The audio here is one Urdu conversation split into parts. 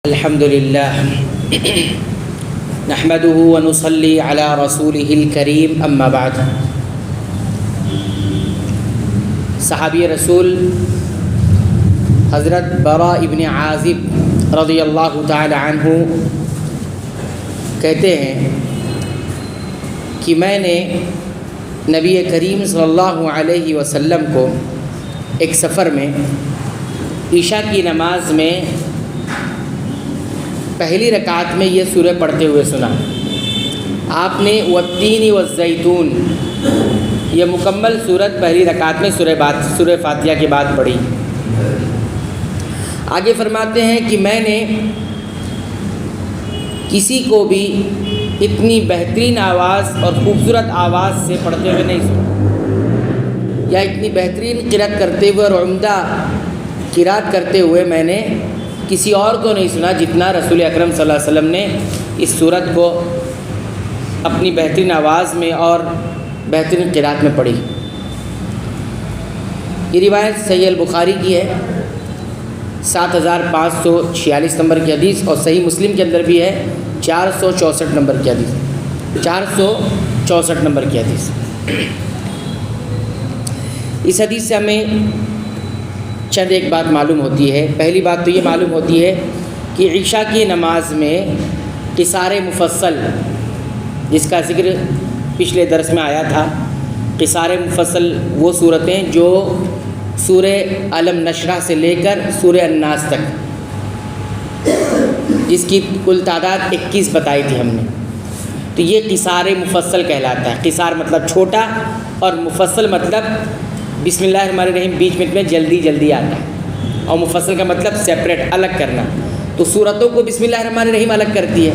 الحمد لله نحمده ونصلي على رسوله الكريم اما بعد. صحابی رسول حضرت براء ابن عازب رضی اللہ تعالی عنہ کہتے ہیں کہ میں نے نبی کریم صلی اللہ علیہ وسلم کو ایک سفر میں عشاء کی نماز میں پہلی رکعت میں یہ سورہ پڑھتے ہوئے سنا. آپ نے والتین والزیتون یہ مکمل سورت پہلی رکعت میں سورہ فاتحہ کے بعد پڑھی. آگے فرماتے ہیں کہ میں نے کسی کو بھی اتنی بہترین آواز اور خوبصورت آواز سے پڑھتے ہوئے نہیں سنا، یا اتنی بہترین قرأت کرتے ہوئے اور عمدہ قرأت کرتے ہوئے میں نے کسی اور کو نہیں سنا جتنا رسول اکرم صلی اللہ علیہ وسلم نے اس سورت کو اپنی بہترین آواز میں اور بہترین قرأت میں پڑھی. یہ روایت صحیح البخاری کی ہے، 7546 نمبر کی حدیث، اور صحیح مسلم کے اندر بھی ہے 464 نمبر کی حدیث. 464 نمبر کی حدیث. اس حدیث سے ہمیں چند ایک بات معلوم ہوتی ہے. پہلی بات تو یہ معلوم ہوتی ہے کہ عشاء کی نماز میں قصار مفصل، جس کا ذکر پچھلے درس میں آیا تھا، قصار مفصل وہ صورتیں جو سورہ علم نشرح سے لے کر سورہ الناس تک، جس کی کل تعداد 21 بتائی تھی ہم نے، تو یہ قصار مفصل کہلاتا ہے. قصار مطلب چھوٹا اور مفصل مطلب بسم اللہ الرحمن الرحیم بیچ میں جلدی جلدی آتا ہے، اور مفصل کا مطلب سیپریٹ، الگ کرنا. تو سورتوں کو بسم اللہ الرحمن الرحیم الگ کرتی ہے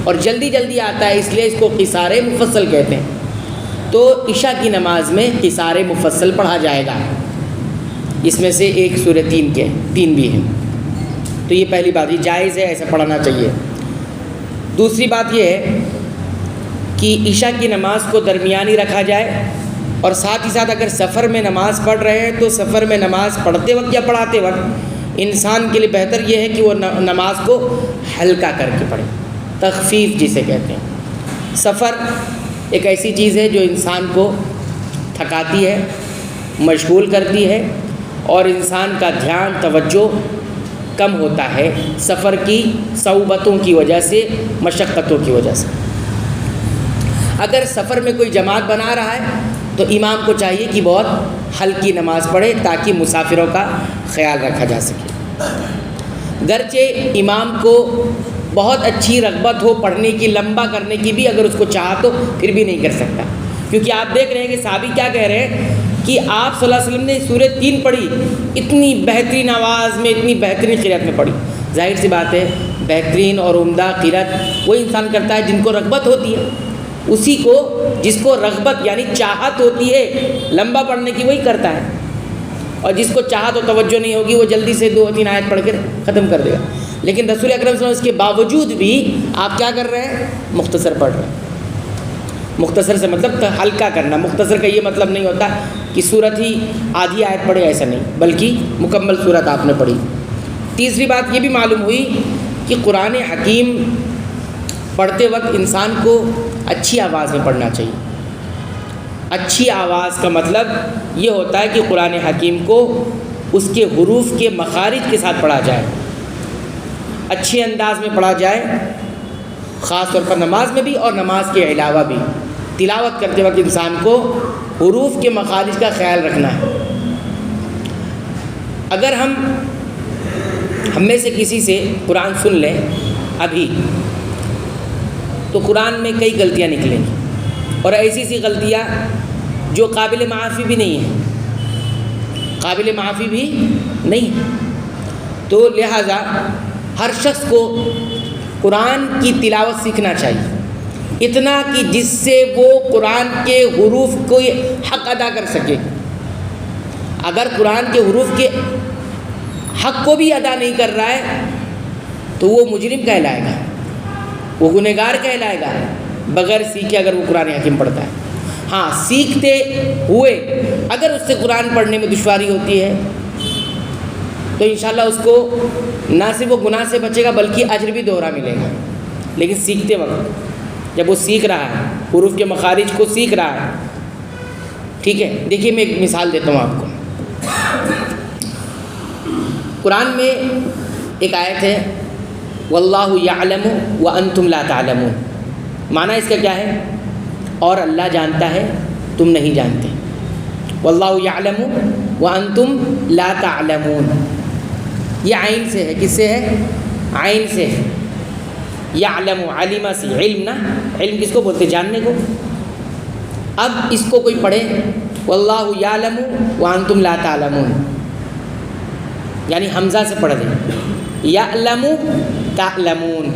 اور جلدی جلدی آتا ہے، اس لیے اس کو قصار مفصل کہتے ہیں. تو عشاء کی نماز میں قصار مفصل پڑھا جائے گا. اس میں سے ایک سورہ 3 بھی ہیں. تو یہ پہلی بات، یہ جائز ہے، ایسا پڑھنا چاہیے. دوسری بات یہ ہے کہ عشاء کی نماز کو درمیانی رکھا جائے، اور ساتھ ہی ساتھ اگر سفر میں نماز پڑھ رہے ہیں تو سفر میں نماز پڑھتے وقت یا پڑھاتے وقت انسان کے لیے بہتر یہ ہے کہ وہ نماز کو ہلکا کر کے پڑھے، تخفیف جسے کہتے ہیں. سفر ایک ایسی چیز ہے جو انسان کو تھکاتی ہے، مشغول کرتی ہے، اور انسان کا دھیان توجہ کم ہوتا ہے سفر کی صعوبتوں کی وجہ سے، مشقتوں کی وجہ سے. اگر سفر میں کوئی جماعت بنا رہا ہے تو امام کو چاہیے کہ بہت ہلکی نماز پڑھے تاکہ مسافروں کا خیال رکھا جا سکے. گرچہ امام کو بہت اچھی رغبت ہو پڑھنے کی، لمبا کرنے کی بھی، اگر اس کو چاہا تو پھر بھی نہیں کر سکتا، کیونکہ آپ دیکھ رہے ہیں کہ صحابی کیا کہہ رہے ہیں کہ آپ صلی اللہ علیہ وسلم نے سورہ 3 پڑھی، اتنی بہترین آواز میں، اتنی بہترین قرأت میں پڑھی. ظاہر سی بات ہے بہترین اور عمدہ قرأت وہ انسان کرتا ہے جن کو رغبت ہوتی ہے. اسی کو جس کو رغبت یعنی چاہت ہوتی ہے لمبا پڑھنے کی، وہی کرتا ہے. اور جس کو چاہت و توجہ نہیں ہوگی وہ جلدی سے 2-3 آیت پڑھ کر ختم کر دے گا. لیکن رسول اکرم صلی اللہ علیہ وسلم اس کے باوجود بھی آپ کیا کر رہے ہیں؟ مختصر پڑھ رہے ہیں. مختصر سے مطلب ہلکا کرنا. مختصر کا یہ مطلب نہیں ہوتا کہ سورت ہی آدھی آیت پڑھے، ایسا نہیں، بلکہ مکمل سورت آپ نے پڑھی. تیسری بات یہ بھی معلوم ہوئی کہ قرآن حکیم پڑھتے وقت انسان کو اچھی آواز میں پڑھنا چاہیے. اچھی آواز کا مطلب یہ ہوتا ہے کہ قرآن حکیم کو اس کے حروف کے مخارج کے ساتھ پڑھا جائے، اچھے انداز میں پڑھا جائے، خاص طور پر نماز میں بھی اور نماز کے علاوہ بھی. تلاوت کرتے وقت انسان کو حروف کے مخارج کا خیال رکھنا ہے. اگر ہم میں سے کسی سے قرآن سن لیں ابھی تو قرآن میں کئی غلطیاں نکلیں گی، اور ایسی سی غلطیاں جو قابل معافی بھی نہیں ہیں، قابل معافی بھی نہیں ہے. تو لہٰذا ہر شخص کو قرآن کی تلاوت سیکھنا چاہیے، اتنا کہ جس سے وہ قرآن کے حروف کو حق ادا کر سکے. اگر قرآن کے حروف کے حق کو بھی ادا نہیں کر رہا ہے تو وہ مجرم کہلائے گا، وہ گنہگار کہلائے گا، بغیر سیکھے اگر وہ قرآن حکیم پڑھتا ہے. ہاں، سیکھتے ہوئے اگر اس سے قرآن پڑھنے میں دشواری ہوتی ہے تو انشاءاللہ اس کو نہ صرف وہ گناہ سے بچے گا بلکہ اجر بھی دوہرا ملے گا. لیکن سیکھتے وقت جب وہ سیکھ رہا ہے، حروف کے مخارج کو سیکھ رہا ہے، ٹھیک ہے. دیکھیے میں ایک مثال دیتا ہوں آپ کو. قرآن میں ایک آیت ہے واللہ یعلم وانتم لا تعلمون. معنی اس کا کیا ہے؟ اور اللہ جانتا ہے تم نہیں جانتے. واللہ یعلم وانتم لا تعلمون. یہ عین سے ہے. کس سے ہے؟ عین سے ہے. یعلم علم سے، علم نا، علم کس کو بولتے؟ جاننے کو. اب اس کو کوئی پڑھے واللہ یعلم وانتم لا تعلمون، یعنی حمزہ سے پڑھ دیں یعلم تعلمون.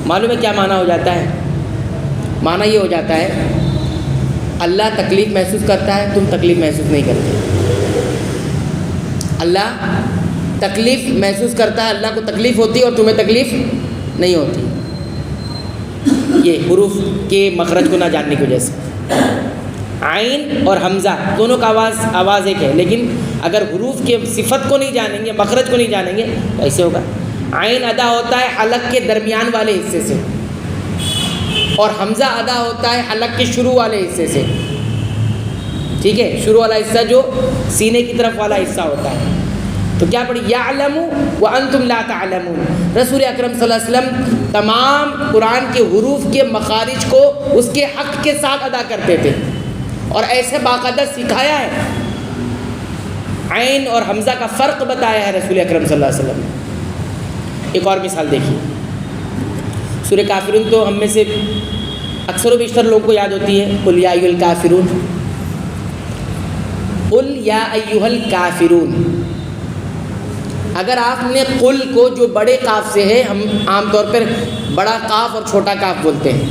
معلوم ہے کیا معنی ہو جاتا ہے؟ معنی یہ ہو جاتا ہے اللہ تکلیف محسوس کرتا ہے، تم تکلیف محسوس نہیں کرتے. اللہ تکلیف محسوس کرتا ہے، اللہ کو تکلیف ہوتی ہے اور تمہیں تکلیف نہیں ہوتی. یہ حروف کے مخرج کو نہ جاننے کی وجہ سے. عین اور حمزہ دونوں کا آواز ایک ہے، لیکن اگر حروف کے صفت کو نہیں جانیں گے، مخرج کو نہیں جانیں گے تو ایسے ہوگا. عین ادا ہوتا ہے حلق کے درمیان والے حصے سے اور حمزہ ادا ہوتا ہے حلق کے شروع والے حصے سے. ٹھیک ہے، شروع والا حصہ جو سینے کی طرف والا حصہ ہوتا ہے. تو کیا پڑھی؟ یعلم وانتم لا تعلمون. رسول اکرم صلی اللہ علیہ وسلم تمام قرآن کے حروف کے مخارج کو اس کے حق کے ساتھ ادا کرتے تھے اور ایسے باقاعدہ سکھایا ہے. عین اور حمزہ کا فرق بتایا ہے رسول اکرم صلی اللہ علیہ وسلم. ایک اور مثال دیکھیے. سورہ کافرون تو ہم میں سے اکثر و بیشتر لوگوں کو یاد ہوتی ہے. قل یا ایھا الکافرون، قل یا ایھا الکافرون. اگر آپ نے قل کو جو بڑے کاف سے ہے، ہم عام طور پر بڑا کاف اور چھوٹا کاف بولتے ہیں،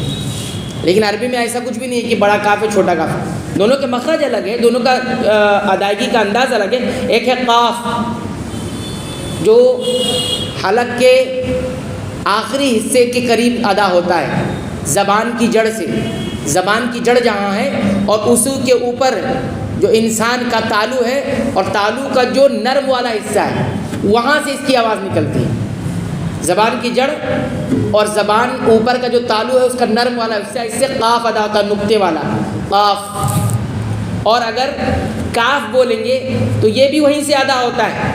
لیکن عربی میں ایسا کچھ بھی نہیں ہے کہ بڑا کاف ہے چھوٹا کاف. دونوں کے مخرج الگ ہے، دونوں کا ادائیگی کا انداز الگ ہے. ایک ہے قاف جو حلق کے آخری حصے کے قریب ادا ہوتا ہے زبان کی جڑ سے. زبان کی جڑ جہاں ہے اور اسی کے اوپر جو انسان کا تالو ہے اور تالو کا جو نرم والا حصہ ہے وہاں سے اس کی آواز نکلتی ہے. زبان کی جڑ اور زبان اوپر کا جو تالو ہے اس کا نرم والا حصہ، اس سے قاف ادا ہوتا ہے، نقطے والا قاف. اور اگر کاف بولیں گے تو یہ بھی وہیں سے ادا ہوتا ہے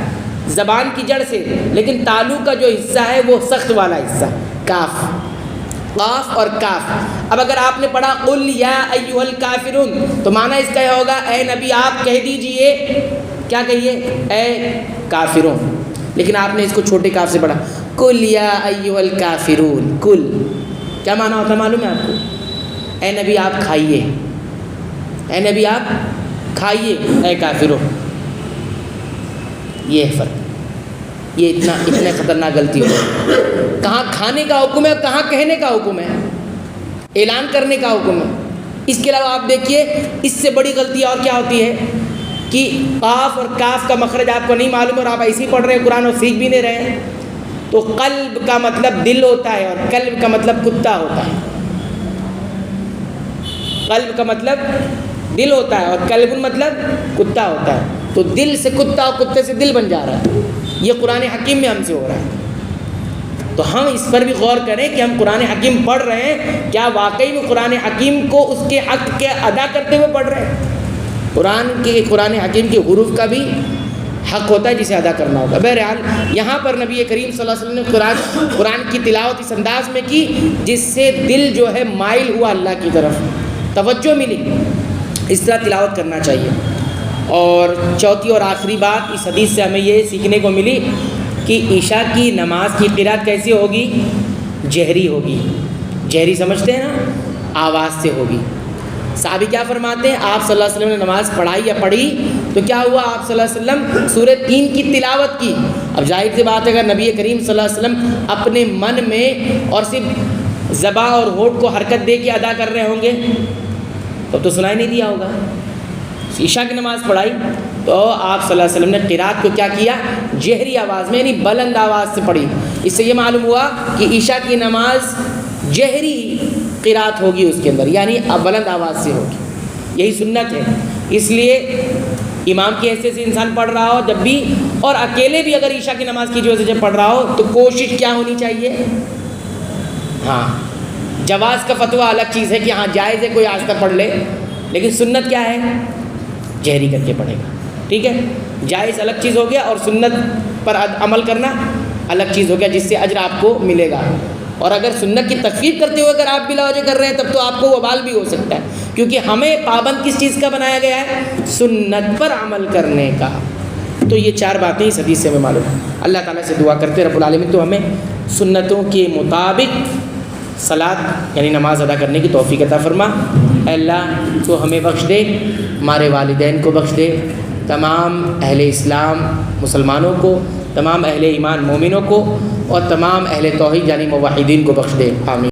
زبان کی جڑ سے، لیکن تالو کا جو حصہ ہے وہ سخت والا حصہ کاف. قاف اور کاف. اب اگر آپ نے پڑھا قل یا ایھا الکافرون تو معنی اس کا یہ ہوگا اے نبی آپ کہہ دیجئے. کیا کہیے؟ اے کافرون. لیکن آپ نے اس کو چھوٹے کاف سے پڑھا قل یا ایھا الکافرون. کل کیا معنی ہوتا ہے معلوم ہے آپ کو؟ اے نبی آپ کھائیے، اے نبی آپ کھائیے، اے کافرون. یہ ہے فرق. یہ اتنا خطرناک غلطی ہے. کہاں کھانے کا حکم ہے، کہاں کہنے کا حکم ہے، اعلان کرنے کا حکم ہے. اس کے علاوہ آپ دیکھیے اس سے بڑی غلطی اور کیا ہوتی ہے کہ قاف اور کاف کا مخرج آپ کو نہیں معلوم اور آپ ایسے ہی پڑھ رہے ہیں قرآن اور سیکھ بھی نہیں رہے ہیں. تو قلب کا مطلب دل ہوتا ہے اور قلب کا مطلب کتا ہوتا ہے. قلب کا مطلب دل ہوتا ہے اور قلب مطلب کتا ہوتا ہے. تو دل سے کتا اور کتے سے دل بن جا رہا ہے. یہ قرآن حکیم میں ہم سے ہو رہا ہے. تو ہم اس پر بھی غور کریں کہ ہم قرآن حکیم پڑھ رہے ہیں کیا واقعی میں قرآن حکیم کو اس کے حق کے ادا کرتے ہوئے پڑھ رہے ہیں. قرآن حکیم کے حروف کا بھی حق ہوتا ہے جسے ادا کرنا ہوگا. بہرحال یہاں پر نبی کریم صلی اللہ علیہ وسلم نے قرآن کی تلاوت اس انداز میں کی جس سے دل جو ہے مائل ہوا اللہ کی طرف، توجہ ملی. اس طرح تلاوت کرنا چاہیے. اور چوتھی اور آخری بات اس حدیث سے ہمیں یہ سیکھنے کو ملی کہ عشاء کی نماز کی قرات کیسی ہوگی؟ جہری ہوگی. جہری سمجھتے ہیں نا؟ آواز سے ہوگی. صحابی کیا فرماتے ہیں؟ آپ صلی اللہ علیہ وسلم نے نماز پڑھائی یا پڑھی تو کیا ہوا؟ آپ صلی اللہ علیہ وسلم سورہ 3 کی تلاوت کی. اب ظاہر سی بات ہے اگر نبی کریم صلی اللہ علیہ وسلم اپنے من میں اور صرف زبان اور ہونٹ کو حرکت دے کے ادا کر رہے ہوں گے تو سنائی نہیں دیا ہوگا. عشاء کی نماز پڑھائی تو آپ صلی اللہ علیہ وسلم نے قرات کو کیا کیا؟ جہری آواز میں یعنی بلند آواز سے پڑھی. اس سے یہ معلوم ہوا کہ عشاء کی نماز جہری قرات ہوگی اس کے اندر، یعنی بلند آواز سے ہوگی. یہی سنت ہے. اس لیے امام کی حیثیت سے انسان پڑھ رہا ہو جب بھی، اور اکیلے بھی اگر عشاء کی نماز کی وجہ سے جب پڑھ رہا ہو تو کوشش کیا ہونی چاہیے؟ ہاں جواز کا فتویٰ الگ چیز ہے کہ ہاں جائز ہے کوئی آہستہ پڑھ لے، لیکن سنت کیا ہے؟ جہری کر کے پڑھے گا، ٹھیک ہے؟ جائز الگ چیز ہو گیا اور سنت پر عمل کرنا الگ چیز ہو گیا، جس سے اجر آپ کو ملے گا۔ اور اگر سنت کی تکفیر کرتے ہوئے اگر آپ بلا وجہ کر رہے ہیں تب تو آپ کو وبال بھی ہو سکتا ہے، کیونکہ ہمیں پابند کس چیز کا بنایا گیا ہے؟ سنت پر عمل کرنے کا۔ تو یہ 4 باتیں اس حدیث سے ہمیں معلوم ہے۔ اللہ تعالیٰ سے دعا کرتے رب العالمین تو ہمیں سنتوں کے مطابق صلاۃ یعنی نماز ادا کرنے کی توفیق عطا فرما۔ اے اللہ تو ہمیں بخش دے، ہمارے والدین کو بخش دے، تمام اہل اسلام مسلمانوں کو، تمام اہل ایمان مومنوں کو، اور تمام اہل توحید یعنی موحدین کو بخش دے، آمین۔